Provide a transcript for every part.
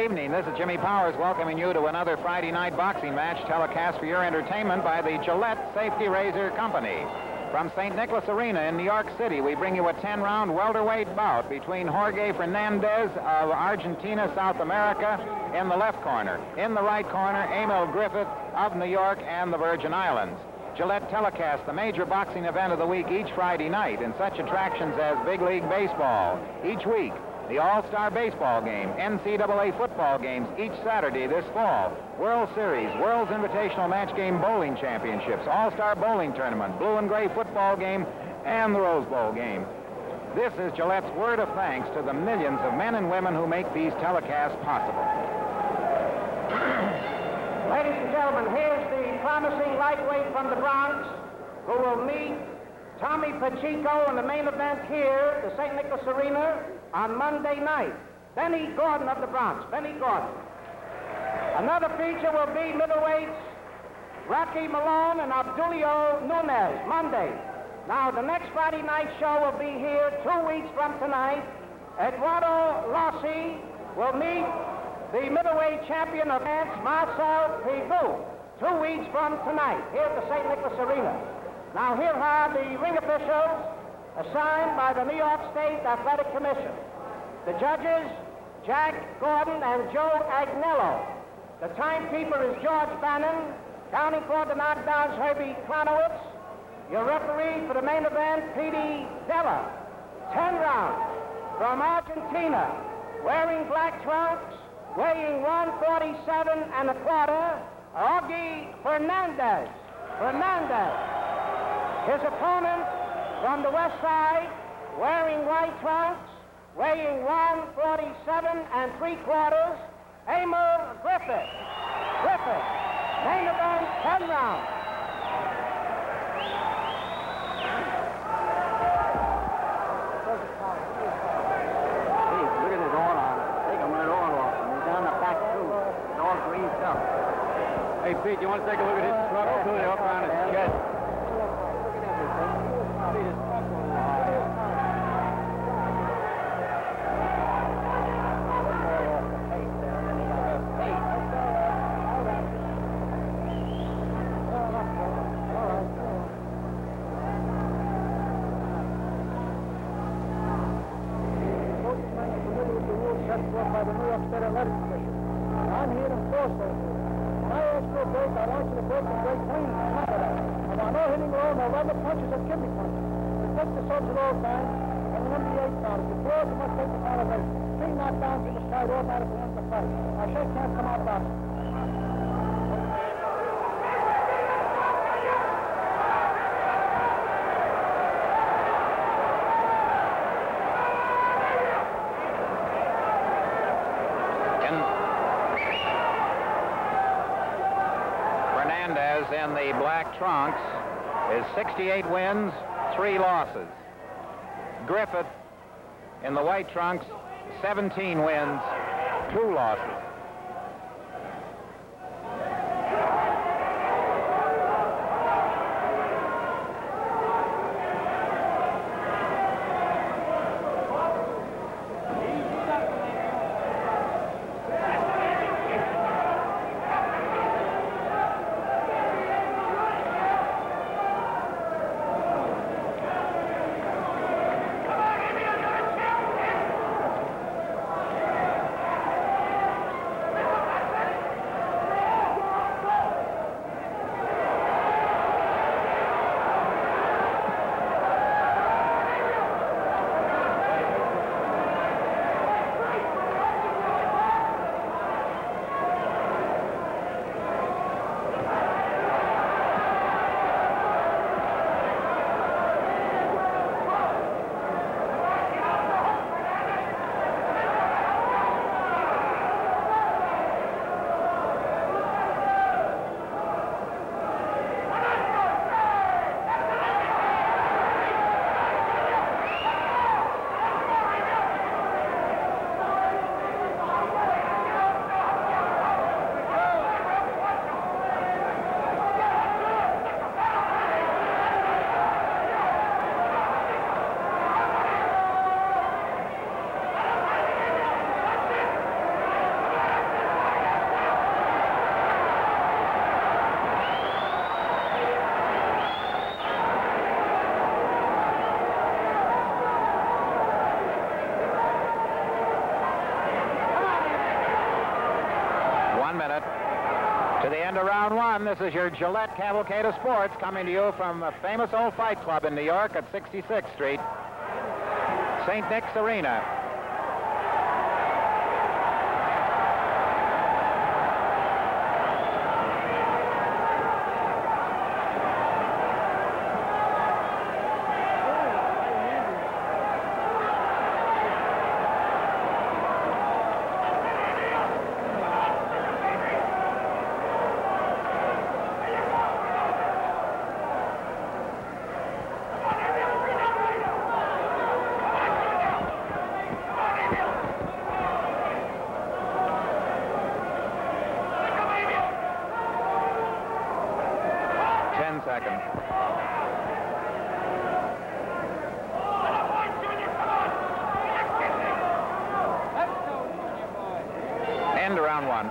evening. This is Jimmy Powers welcoming you to another Friday night boxing match telecast for your entertainment by the Gillette Safety Razor Company. From St. Nicholas Arena in New York City, we bring you a 10-round welterweight bout between Jorge Fernandez of Argentina, South America, in the left corner. In the right corner, Emile Griffith of New York and the Virgin Islands. Gillette telecasts the major boxing event of the week each Friday night in such attractions as Big League Baseball each week, the All-Star Baseball game, NCAA football games each Saturday this fall, World Series, World's Invitational Match Game Bowling Championships, All-Star Bowling Tournament, Blue and Gray football game, and the Rose Bowl game. This is Gillette's word of thanks to the millions of men and women who make these telecasts possible. Ladies and gentlemen, here's the promising lightweight from the Bronx who will meet Tommy Pacheco in the main event here at the St. Nicholas Arena on Monday night. Benny Gordon of the Bronx, Benny Gordon. Another feature will be middleweights Rocky Malone and Abdulio Nunez, Monday. Now, the next Friday night show will be here 2 weeks from tonight. Eduardo Lossi will meet the middleweight champion of France, Marcel Pigou, 2 weeks from tonight, here at the St. Nicholas Arena. Now, here are the ring officials assigned by the New York State Athletic Commission. The judges, Jack Gordon and Joe Agnello. The timekeeper is George Bannon. Counting for the knockdowns, Herbie Kronowitz. Your referee for the main event, Petey Della. 10 rounds from Argentina, wearing black trunks, weighing 147 and a quarter, Jorge Fernandez. His opponent from the west side, wearing white trunks, weighing 147 and three quarters, Emile Griffith. Main event, 10 rounds. Look at his oil on. Take him right oil off him. He's on the back too. It's all greased up. Hey, Pete, you want to take a look at his truck? Too? They're up around his chest. Look at everything. See his truck on the by the New York State Athletic Commission. I'm here to enforce those rules. When I ask for a break, I want you to break and break clean. Remember that. I want no hitting roll, no rubber punches or kidney punches. Respect the soldiers all time, and remember the 8 pound. If you throw it, you must take the pound away. 3 knockdowns in the side automatically wins the fight. I shake hands, come out boxing. In the black trunks is 68 wins, 3 losses. Griffith in the white trunks, 17 wins, 2 losses. End of round one. This is your Gillette Cavalcade of Sports coming to you from a famous old fight club in New York at 66th Street, St. Nick's Arena. Seconds. End of round one.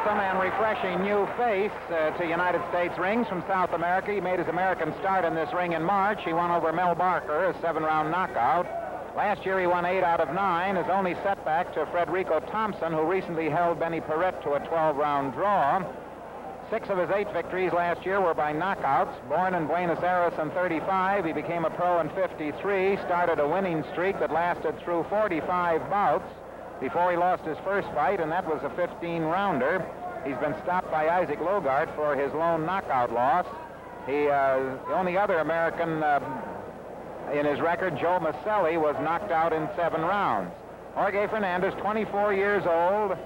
And refreshing new face to United States rings from South America. He made his American start in this ring in March. He won over Mel Barker, a 7-round knockout. Last year he won 8 out of 9. His only setback to Frederico Thompson, who recently held Benny Perret to a 12-round draw. 6 of his 8 victories last year were by knockouts. Born in Buenos Aires in 35, he became a pro in 53, started a winning streak that lasted through 45 bouts before he lost his first fight, and that was a 15-rounder. He's been stopped by Isaac Logart for his lone knockout loss. The only other American in his record, Joe Maselli, was knocked out in 7 rounds. Jorge Fernandez, 24 years old,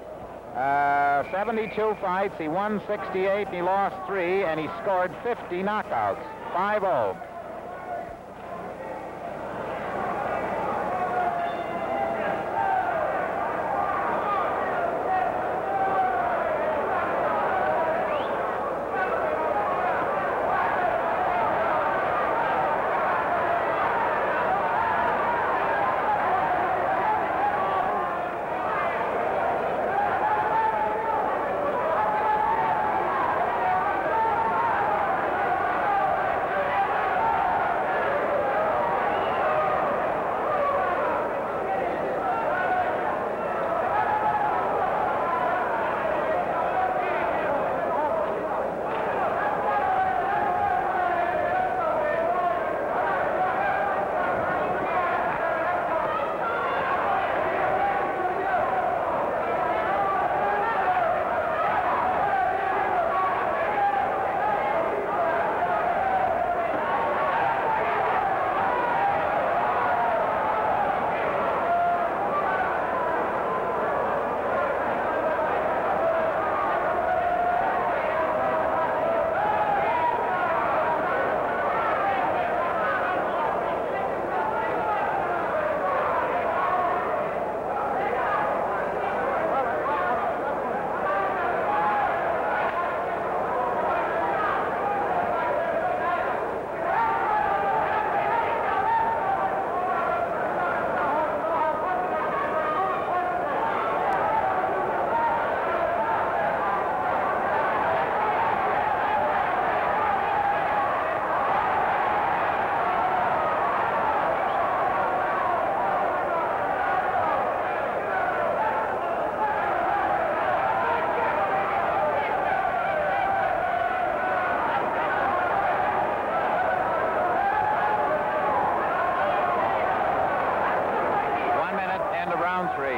72 fights. He won 68, and he lost 3, and he scored 50 knockouts, 5-0. end of round 3.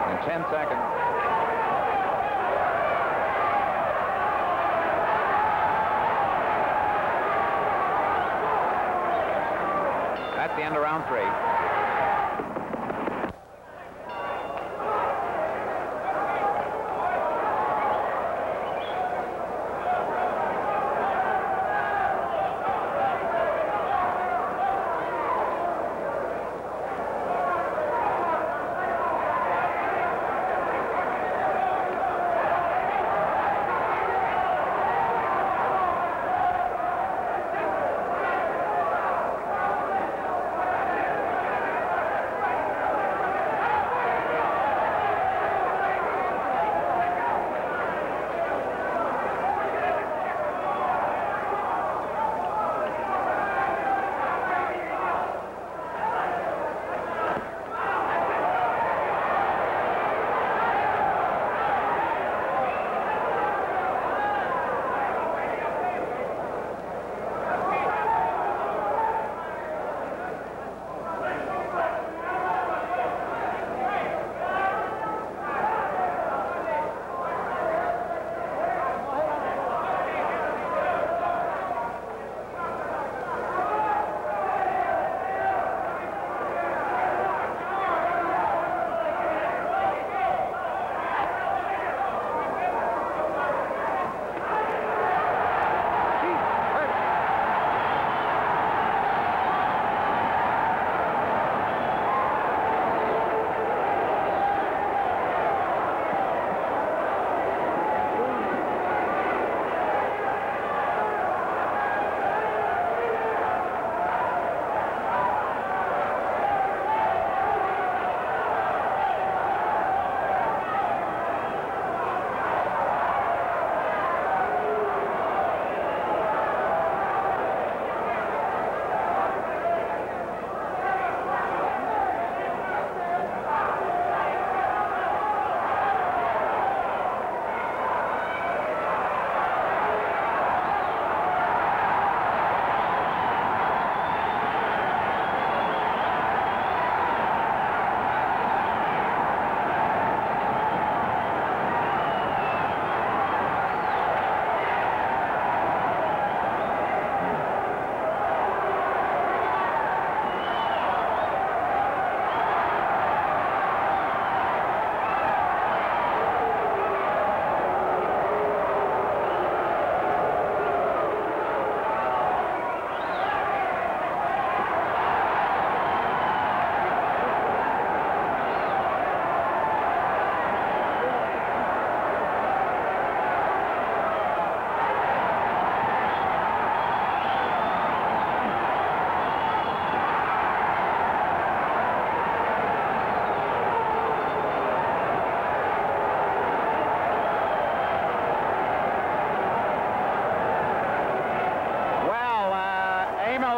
In 10 seconds. That's the end of round 3.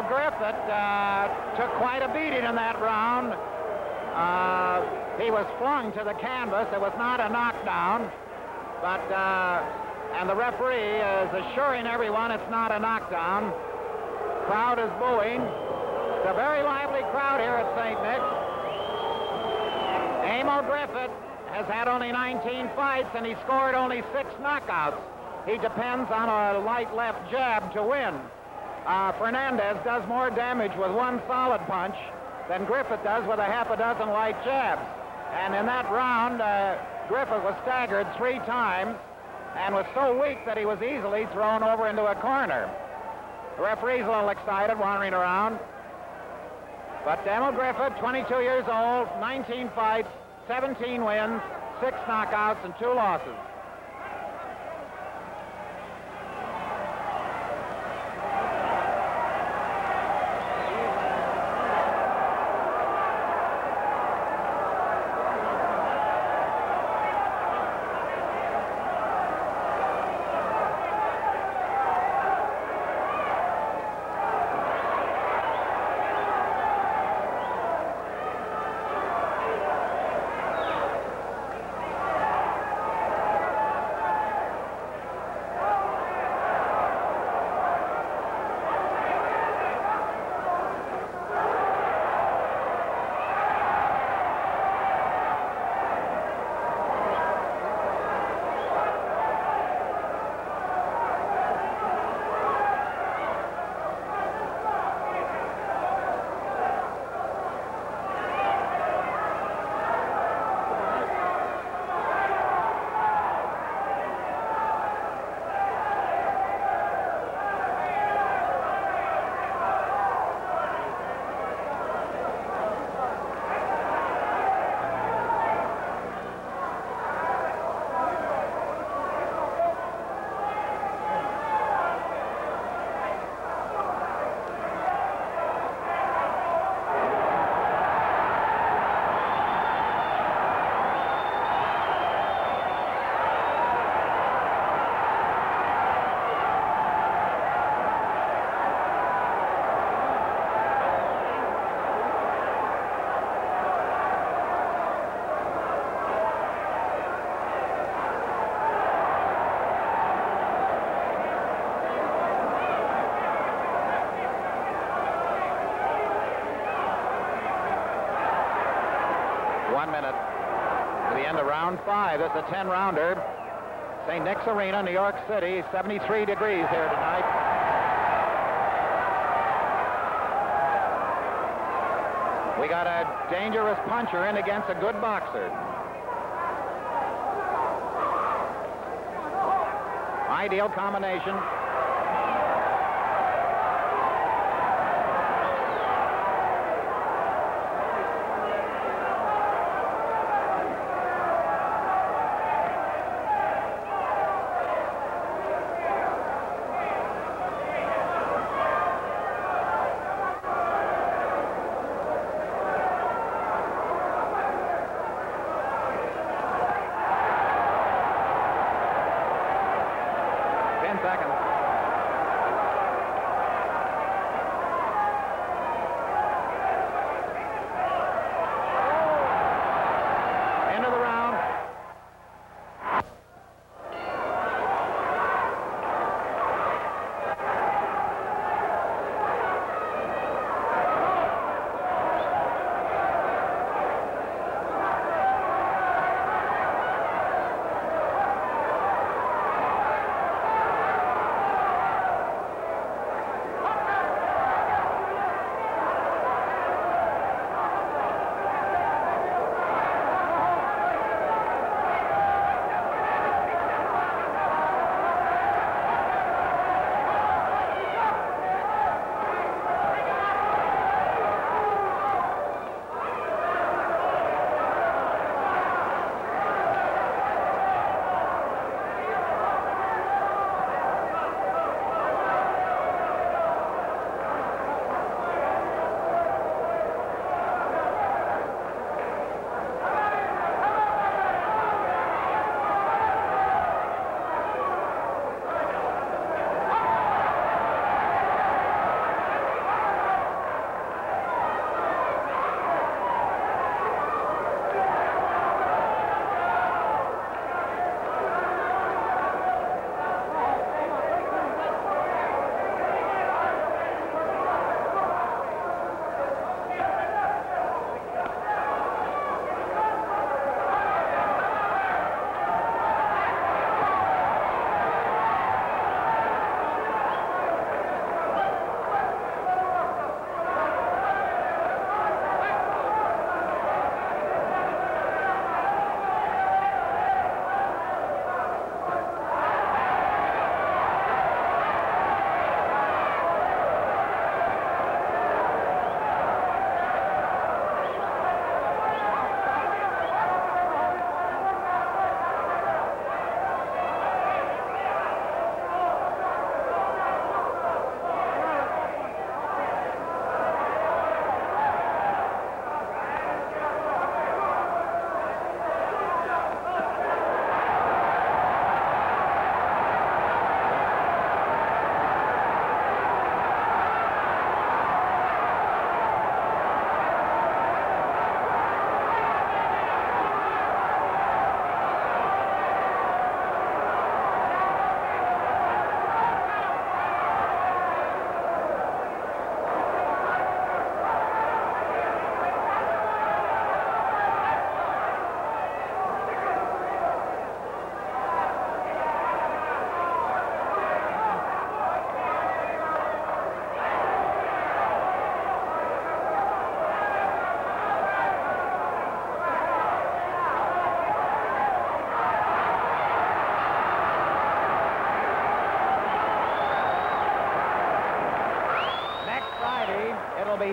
Griffith took quite a beating in that round. He was flung to the canvas. It was not a knockdown, but and the referee is assuring everyone it's not a knockdown. Crowd is booing. It's a very lively crowd here at St. Nick's. Emile Griffith has had only 19 fights, and he scored only 6 knockouts. He depends on a light left jab to win. Fernandez does more damage with one solid punch than Griffith does with a half a dozen light jabs. And in that round, Griffith was staggered 3 times and was so weak that he was easily thrown over into a corner. The referee's a little excited, wandering around. But Emile Griffith, 22 years old, 19 fights, 17 wins, 6 knockouts, and 2 losses. To the end of round 5. This is a 10-rounder. St. Nick's Arena, New York City, 73 degrees here tonight. We got a dangerous puncher in against a good boxer. Ideal combination. Seconds.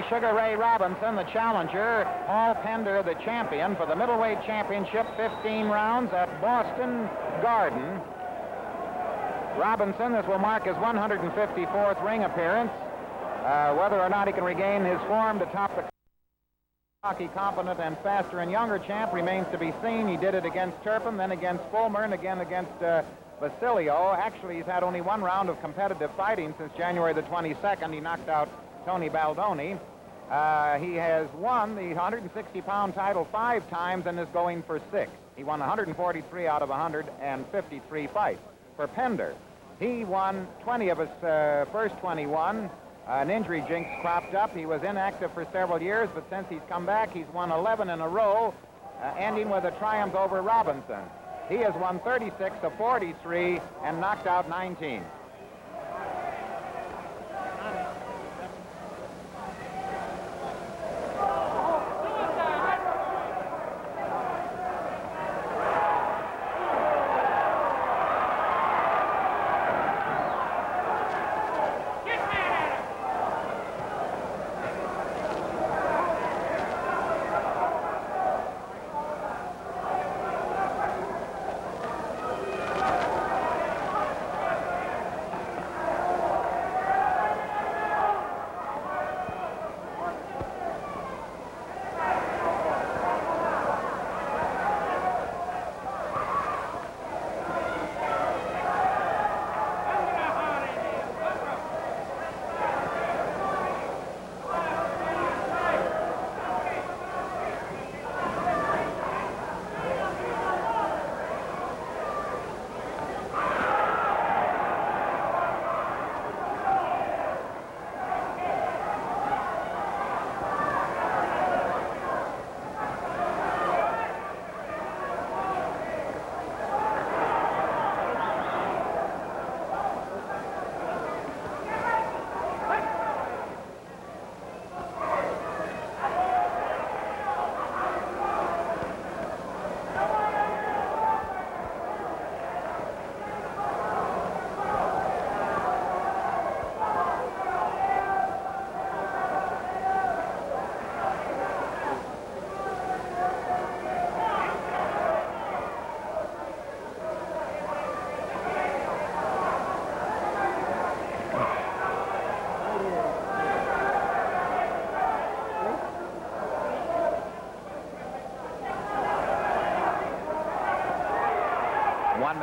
Sugar Ray Robinson, the challenger. Paul Pender, the champion for the middleweight championship, 15 rounds at Boston Garden. Robinson, this will mark his 154th ring appearance. Whether or not he can regain his form to top the hockey competent and faster and younger champ remains to be seen. He did it against Turpin, then against Fulmer, and again against Basilio. Actually, he's had only one round of competitive fighting since January the 22nd. He knocked out Tony Baldoni. He has won the 160-pound title 5 times and is going for 6. He won 143 out of 153 fights. For Pender, he won 20 of his first 21. An injury jinx cropped up. He was inactive for several years, but since he's come back, he's won 11 in a row, ending with a triumph over Robinson. He has won 36 of 43 and knocked out 19.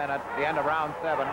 At the end of round 7.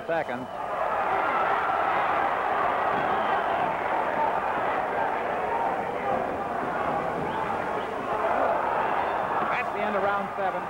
Seconds. That's the end of round 7.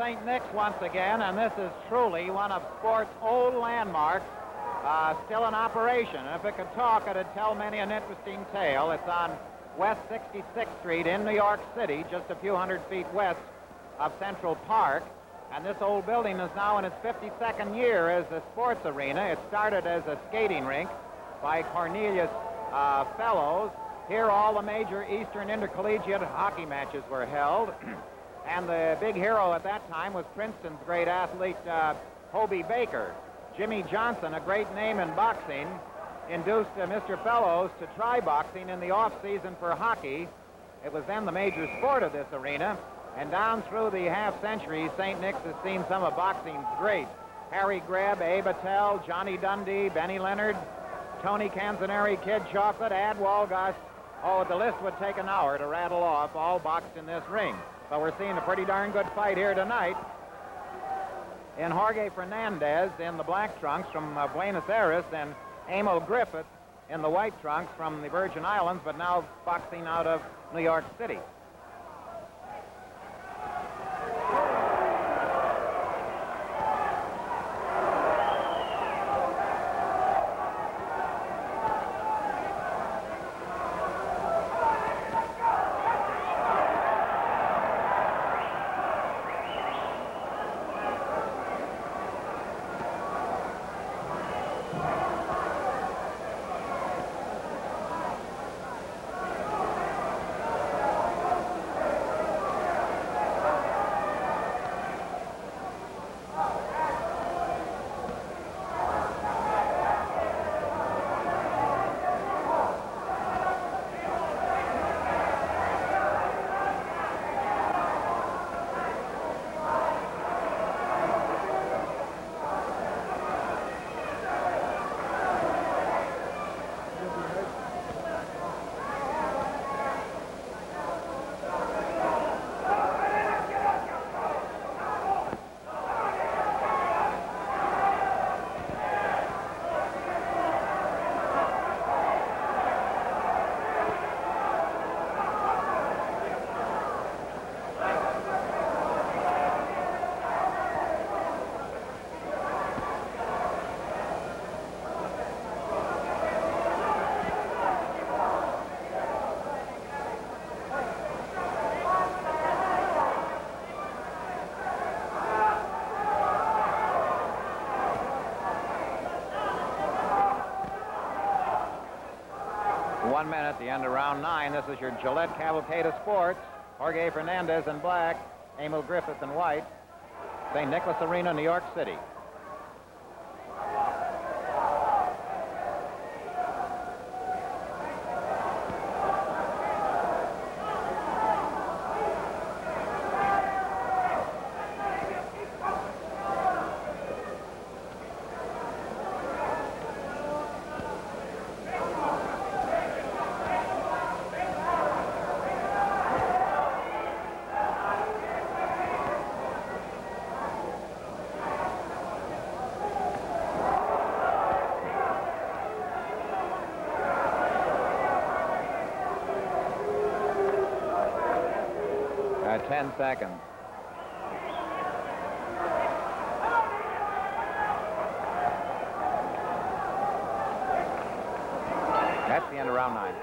St. Nick's once again, and this is truly one of sport's old landmarks, still in operation. And if it could talk, it'd tell many an interesting tale. It's on West 66th Street in New York City, just a few hundred feet west of Central Park. And this old building is now in its 52nd year as a sports arena. It started as a skating rink by Cornelius Fellows. Here all the major Eastern intercollegiate hockey matches were held. And the big hero at that time was Princeton's great athlete, Hobie Baker. Jimmy Johnson, a great name in boxing, induced Mr. Fellows to try boxing in the off-season for hockey. It was then the major sport of this arena. And down through the half-century, St. Nick's has seen some of boxing's greats. Harry Greb, Abe Attell, Johnny Dundee, Benny Leonard, Tony Canzoneri, Kid Chocolate, Ad Walgus. Oh, the list would take an hour to rattle off, all boxed in this ring. But we're seeing a pretty darn good fight here tonight. In Jorge Fernandez in the black trunks from Buenos Aires, and Emile Griffith in the white trunks from the Virgin Islands, but now boxing out of New York City. One minute, the end of round 9. This is your Gillette Cavalcade of Sports. Jorge Fernandez in black, Emile Griffith in white. St. Nicholas Arena, New York City. At 10 seconds. That's the end of round 9.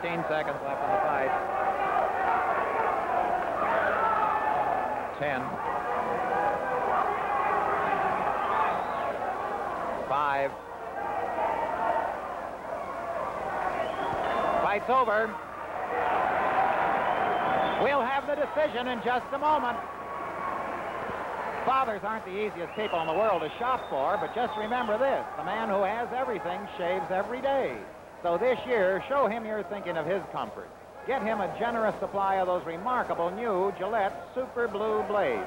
15 seconds left in the fight. 10. 5. Fight's over. We'll have the decision in just a moment. Fathers aren't the easiest people in the world to shop for, but just remember this: the man who has everything shaves every day. So this year, show him you're thinking of his comfort. Get him a generous supply of those remarkable new Gillette Super Blue blades.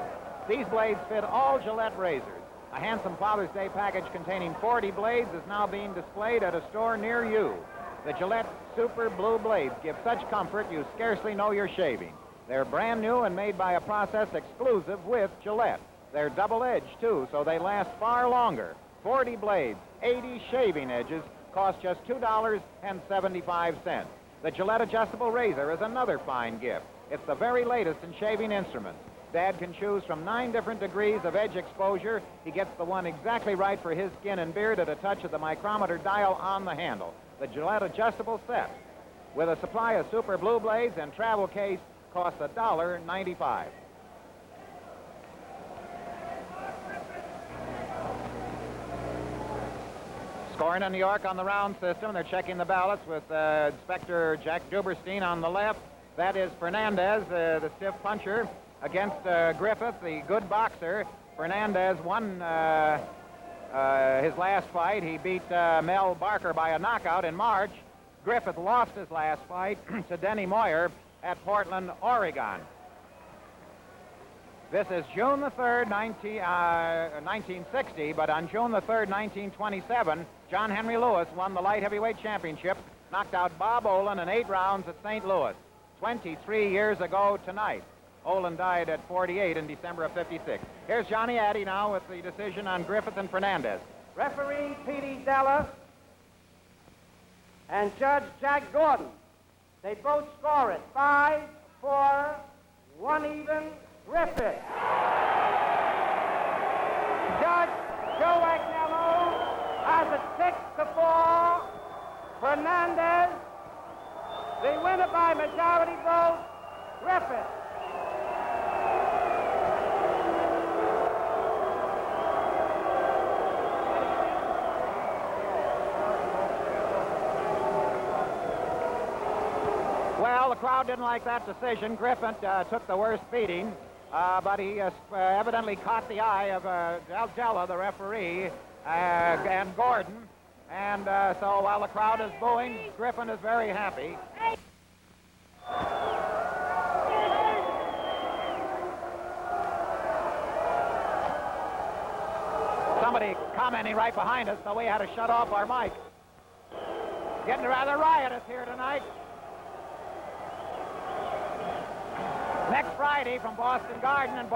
These blades fit all Gillette razors. A handsome Father's Day package containing 40 blades is now being displayed at a store near you. The Gillette Super Blue blades give such comfort you scarcely know you're shaving. They're brand new and made by a process exclusive with Gillette. They're double-edged, too, so they last far longer. 40 blades, 80 shaving edges, cost just $2.75. The Gillette adjustable razor is another fine gift. It's the very latest in shaving instruments. Dad can choose from 9 different degrees of edge exposure. He gets the one exactly right for his skin and beard at a touch of the micrometer dial on the handle. The Gillette adjustable set, with a supply of Super Blue blades and travel case, costs $1.95. Scoring in New York on the round system. They're checking the ballots with Inspector Jack Duberstein on the left. That is Fernandez, the stiff puncher, against Griffith, the good boxer. Fernandez won his last fight. He beat Mel Barker by a knockout in March. Griffith lost his last fight to Denny Moyer at Portland, Oregon. This is June the 3rd, 1960, but on June the 3rd, 1927, John Henry Lewis won the light heavyweight championship, knocked out Bob Olin in 8 rounds at St. Louis. 23 years ago tonight. Olin died at 48 in December of 56. Here's Johnny Addy now with the decision on Griffith and Fernandez. Referee P.D. Della and Judge Jack Gordon. They both score it 5-4, 1 even, Griffith. Judge Joe Agnello has it 6-4, Fernandez. The winner by majority vote, Griffith. Well, the crowd didn't like that decision. Griffith took the worst beating, but he evidently caught the eye of Della, the referee, and Gordon. And so while the crowd is booing, Griffin is very happy. Somebody commenting right behind us, so we had to shut off our mic. Getting rather riotous here tonight. Next Friday from Boston Garden and